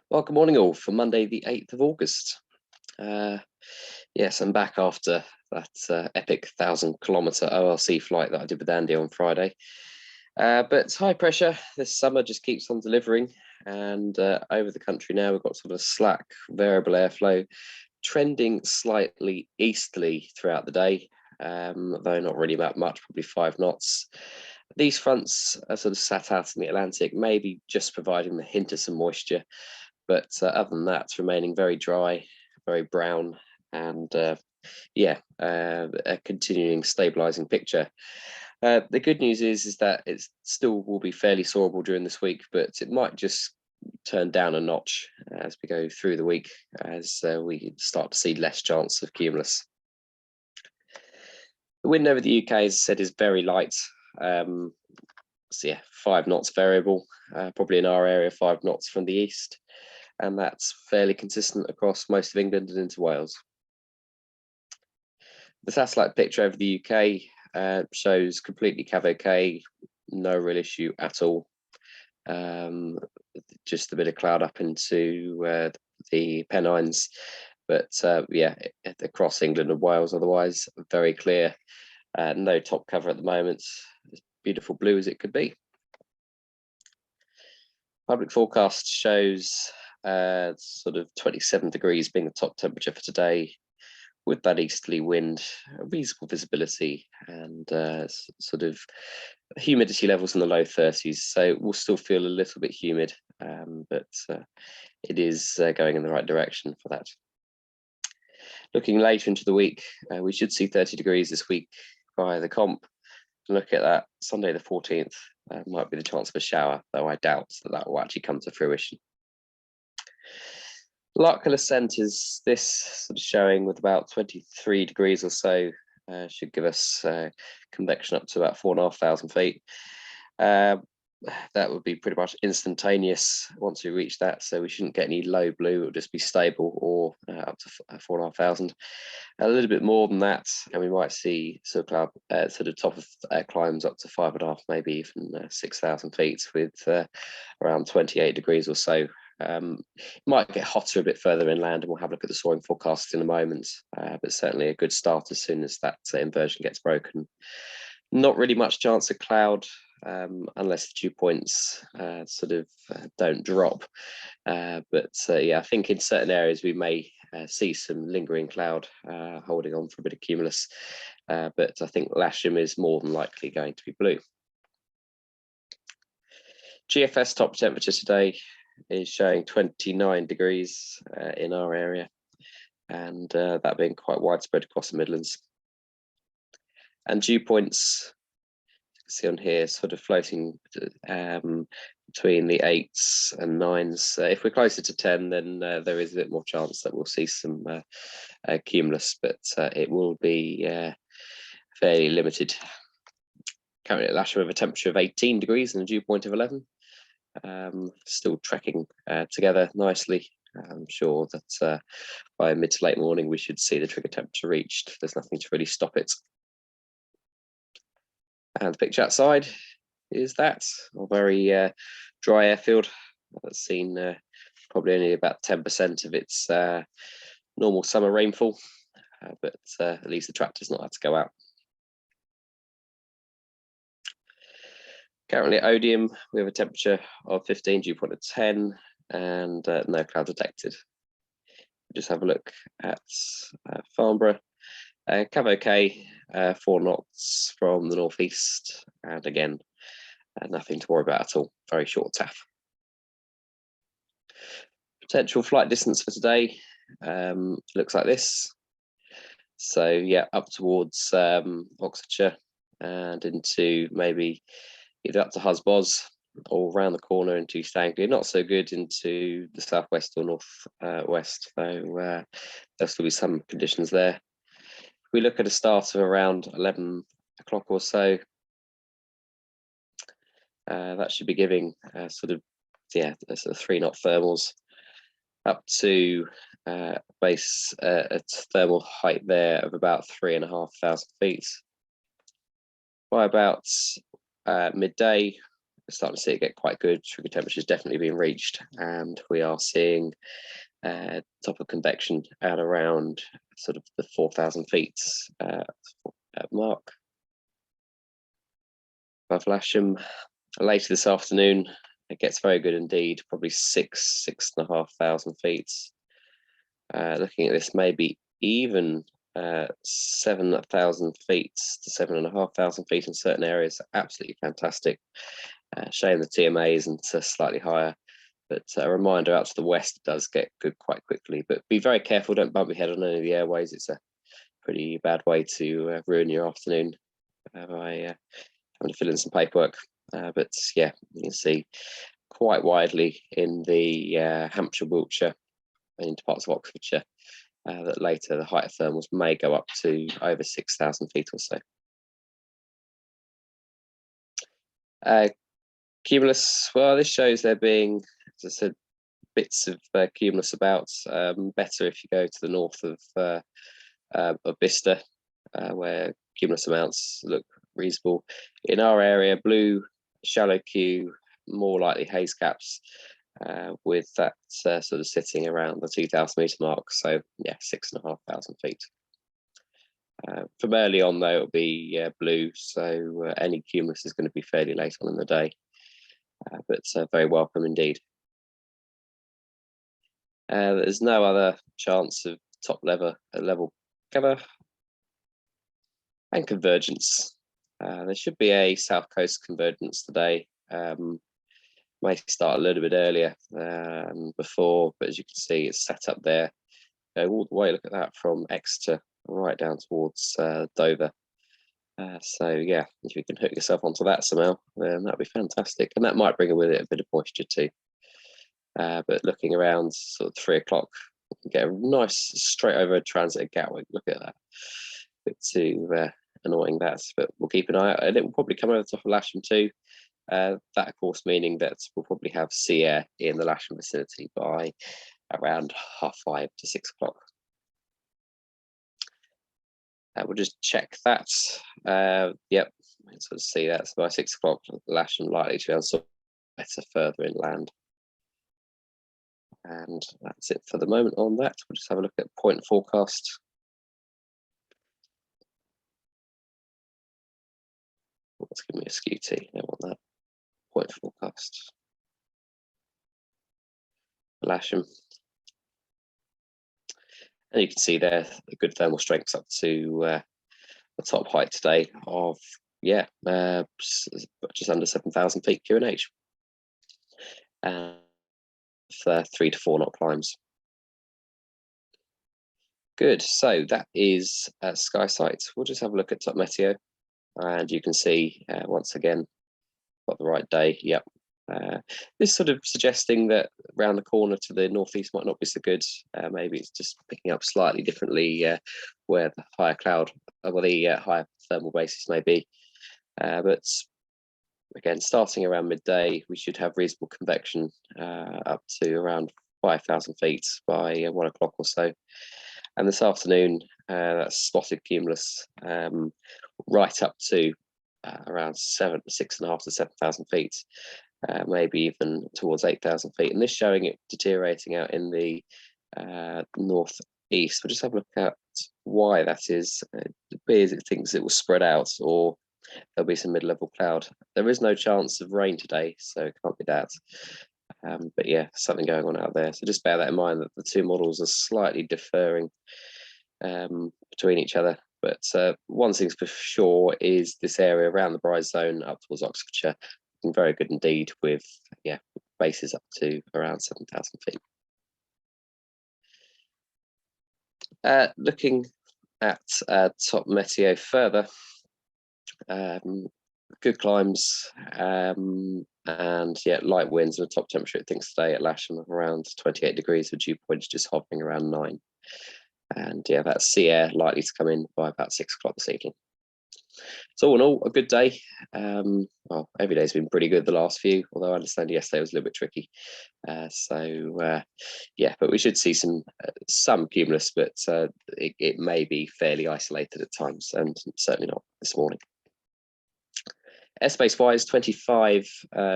Well, good morning all for Monday, the 8th of August. Yes, I'm back after that epic 1,000-kilometre OLC flight that I did with Andy on Friday. But high pressure this summer just keeps on delivering, and over the country now we've got sort of slack variable airflow trending slightly easterly throughout the day, though not really that much, probably 5 knots. These fronts are sort of sat out in the Atlantic, maybe just providing the hint of some moisture. But other than that, it's remaining very dry, very brown, and a continuing stabilizing picture. The good news is that it still will be fairly soarable during this week, but it might just turn down a notch as we go through the week, as we start to see less chance of cumulus. The wind over the UK, as I said, is very light. So yeah, 5 knots variable, probably in our area, 5 knots from the east. And that's fairly consistent across most of England and into Wales. The satellite picture over the UK shows completely cav-OK, no real issue at all. Just a bit of cloud up into the Pennines, but across England and Wales otherwise very clear. No top cover at the moment, as beautiful blue as it could be. Public forecast shows sort of 27 degrees being the top temperature for today, with that easterly wind, reasonable visibility, and sort of humidity levels in the low 30s. So we'll still feel a little bit humid, but it is going in the right direction for that. Looking later into the week, we should see 30 degrees this week via the comp. Look at that, Sunday the 14th might be the chance of a shower, though I doubt that will actually come to fruition. Larkhill ascent is this sort of showing with about 23 degrees or so, should give us convection up to about 4,500 feet. That would be pretty much instantaneous once we reach that, so we shouldn't get any low blue. It'll just be stable or up to 4,500. A little bit more than that, and we might see sort of top of climbs up to 5.5, maybe even 6,000 feet with around 28 degrees or so. It might get hotter a bit further inland, and we'll have a look at the soaring forecast in a moment, but certainly a good start as soon as that inversion gets broken. Not really much chance of cloud unless the dew points don't drop, but I think in certain areas we may see some lingering cloud holding on for a bit of cumulus, but I think Lasham is more than likely going to be blue. GFS top temperature today is showing 29 degrees in our area, and that being quite widespread across the Midlands. And dew points, you can see on here, sort of floating between the 8s and 9s. If we're closer to 10, then there is a bit more chance that we'll see some cumulus, but it will be fairly limited. Currently at Lasham with a temperature of 18 degrees and a dew point of 11. Still trekking together nicely. I'm sure that by mid to late morning we should see the trigger temperature reached. There's nothing to really stop it. And the picture outside is that, a very dry airfield that's seen probably only about 10% of its normal summer rainfall, but at least the tractor's not had to go out. Currently at Odium, we have a temperature of 15, dew point of 10, and no cloud detected. Just have a look at Farnborough. cav-OK, 4 knots from the northeast, and again, nothing to worry about at all. Very short taff. Potential flight distance for today looks like this. So yeah, up towards Oxfordshire and into maybe either up to Husbos or around the corner into East Anglia. Not so good into the southwest or northwest, though there'll still be some conditions there. If we look at a start of around 11 o'clock or so, that should be giving a sort of 3-knot thermals up to base a thermal height there of about 3,500 feet. By about midday, starting to see it get quite good. Trigger temperature is definitely being reached, and we are seeing top of convection at around sort of the 4,000 feet mark. Above Lasham. Later this afternoon, it gets very good indeed, probably 6,500 feet. Looking at this, maybe even 7,000 feet to 7,500 feet in certain areas. Absolutely fantastic. Shame the TMA isn't slightly higher, but a reminder out to the west does get good quite quickly. But be very careful, don't bump your head on any of the airways. It's a pretty bad way to ruin your afternoon by having to fill in some paperwork. But yeah, you can see quite widely in the Hampshire, Wiltshire, and into parts of Oxfordshire that later the height of thermals may go up to over 6,000 feet or so. Cumulus, well, this shows there being, as I said, bits of cumulus about. Better if you go to the north of Bicester, where cumulus amounts look reasonable. In our area, blue, shallow Q, more likely haze caps, with that sort of sitting around the 2,000 metre mark. So yeah, 6,500 feet. From early on though, it'll be blue, so any cumulus is going to be fairly late on in the day, but very welcome indeed. There's no other chance of top level cover. And convergence. There should be a south coast convergence today. May start a little bit earlier before, but as you can see, it's set up there. Go all the way, look at that, from Exeter right down towards Dover. So yeah, if you can hook yourself onto that somehow, then that'd be fantastic. And that might bring with it a bit of moisture too. But looking around sort of 3 o'clock, you can get a nice straight over transit at Gatwick. Look at that. A bit too annoying that, but we'll keep an eye out. And it will probably come over the top of Lasham too. That of course meaning that we'll probably have sea air in the Lasham vicinity by around 5:30 to 6 o'clock. We'll just check that. Yep, so see that's by 6 o'clock. Lasham likely to be on some better further inland. And that's it for the moment on that. We'll just have a look at point forecast. Let's give me a SQT. I want that point forecast. Lasham. And you can see there the good thermal strengths up to the top height today of, yeah, just under 7,000 feet QNH. For 3 to 4 knot climbs. Good, so that is sky sight. We'll just have a look at top meteo, and you can see once again got the right day. Yep. This sort of suggesting that around the corner to the northeast might not be so good. Maybe it's just picking up slightly differently where the higher cloud, well, the higher thermal basis may be. But again, starting around midday, we should have reasonable convection up to around 5,000 feet by 1 o'clock or so. And this afternoon, that's spotted cumulus right up to around 6,500 to 7,000 feet, maybe even towards 8,000 feet. And this showing it deteriorating out in the northeast. We'll just have a look at why that is. It appears it thinks it will spread out, or there'll be some mid-level cloud. There is no chance of rain today, so it can't be that. But yeah, something going on out there. So just bear that in mind, that the two models are slightly differing between each other. But one thing's for sure is this area around the Bryce zone up towards Oxfordshire, looking very good indeed, with yeah bases up to around 7,000 feet. Looking at top meteo further, good climbs and yeah, light winds, and the top temperature it thinks today at Lasham of around 28 degrees, with dew points just hovering around 9. And yeah, that sea air likely to come in by about 6 o'clock this evening. So all in all, a good day. Well, every day's been pretty good the last few, although I understand yesterday was a little bit tricky. Yeah, but we should see some cumulus, but it may be fairly isolated at times, and certainly not this morning. Airspace wise, 25,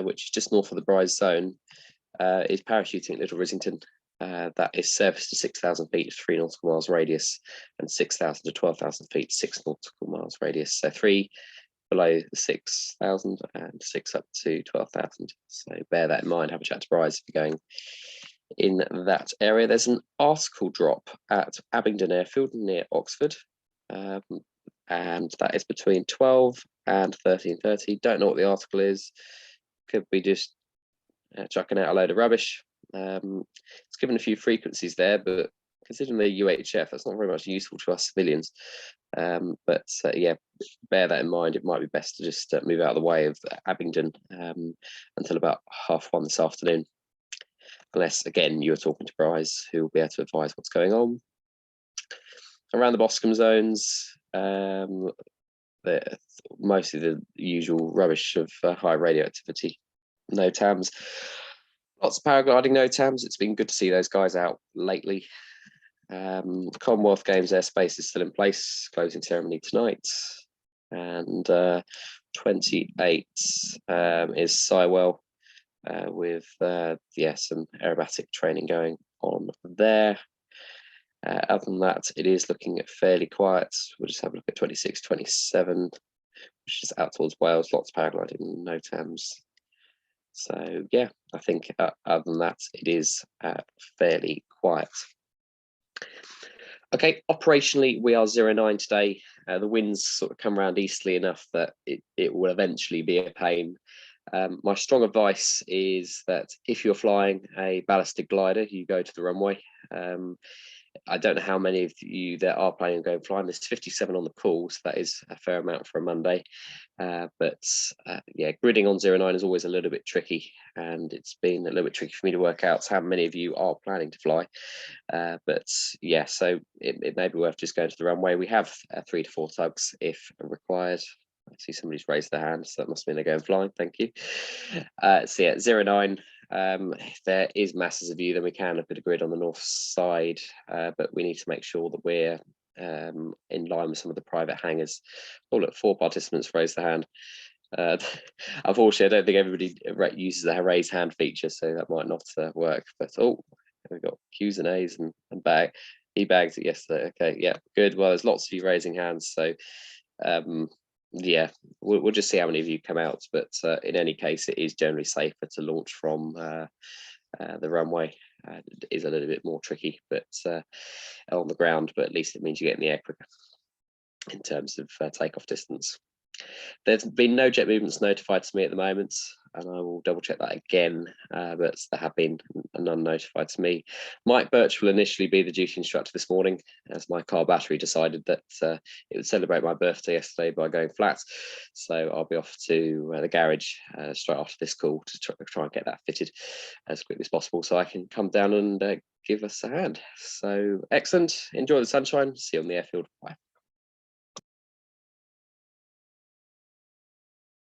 which is just north of the Bryce zone, is parachuting at Little Rissington. That is surface to 6,000 feet, 3 nautical miles radius, and 6,000 to 12,000 feet, 6 nautical miles radius. So 3 below 6,000 and 6 up to 12,000. So bear that in mind. Have a chat to Bryce if you're going in that area. There's an article drop at Abingdon Airfield near Oxford, and that is between 12 and 13:30. Don't know what the article is. Could be just chucking out a load of rubbish. It's given a few frequencies there, but considering the UHF, that's not very much useful to us civilians. But yeah, bear that in mind. It might be best to just move out of the way of Abingdon until about 1:30 this afternoon. Unless, again, you're talking to Bryce, who will be able to advise what's going on. Around the Boscombe zones, mostly the usual rubbish of high radioactivity. NOTAMs. Lots of paragliding NOTAMs. It's been good to see those guys out lately. Commonwealth Games airspace is still in place. Closing ceremony tonight. And 28 is Sywell with some aerobatic training going on there. Other than that, it is looking fairly quiet. We'll just have a look at 26, 27, which is out towards Wales. Lots of paragliding, NOTAMs. So yeah, I think other than that, it is fairly quiet. Okay, operationally, we are 09 today. The winds sort of come around easterly enough that it will eventually be a pain. My strong advice is that if you're flying a ballistic glider, you go to the runway. I don't know how many of you that are planning on going flying. There's 57 on the call, so that is a fair amount for a Monday. But yeah, gridding on 09 is always a little bit tricky, and it's been a little bit tricky for me to work out how many of you are planning to fly. But yeah, so it may be worth just going to the runway. We have 3 to 4 tugs if required. I see somebody's raised their hand, so that must mean they're going flying. Thank you. So yeah, 09. If there is masses of you, then we can look at a grid on the north side, but we need to make sure that we're in line with some of the private hangars. Oh, look, 4 participants raised their hand. Unfortunately, I don't think everybody uses the raise hand feature, so that might not work. But oh, we've got Q's and A's and bag. He bagged it yesterday. Okay, yeah, good. Well, there's lots of you raising hands, so yeah, we'll just see how many of you come out. But in any case, it is generally safer to launch from the runway. It is a little bit more tricky, but on the ground. But at least it means you get in the air quicker in terms of takeoff distance. There's been no jet movements notified to me at the moment, and I will double check that again, but there have been none notified to me. Mike Birch will initially be the duty instructor this morning, as my car battery decided that it would celebrate my birthday yesterday by going flat. So I'll be off to the garage straight after this call to try and get that fitted as quickly as possible so I can come down and give us a hand. So excellent. Enjoy the sunshine. See you on the airfield. Bye.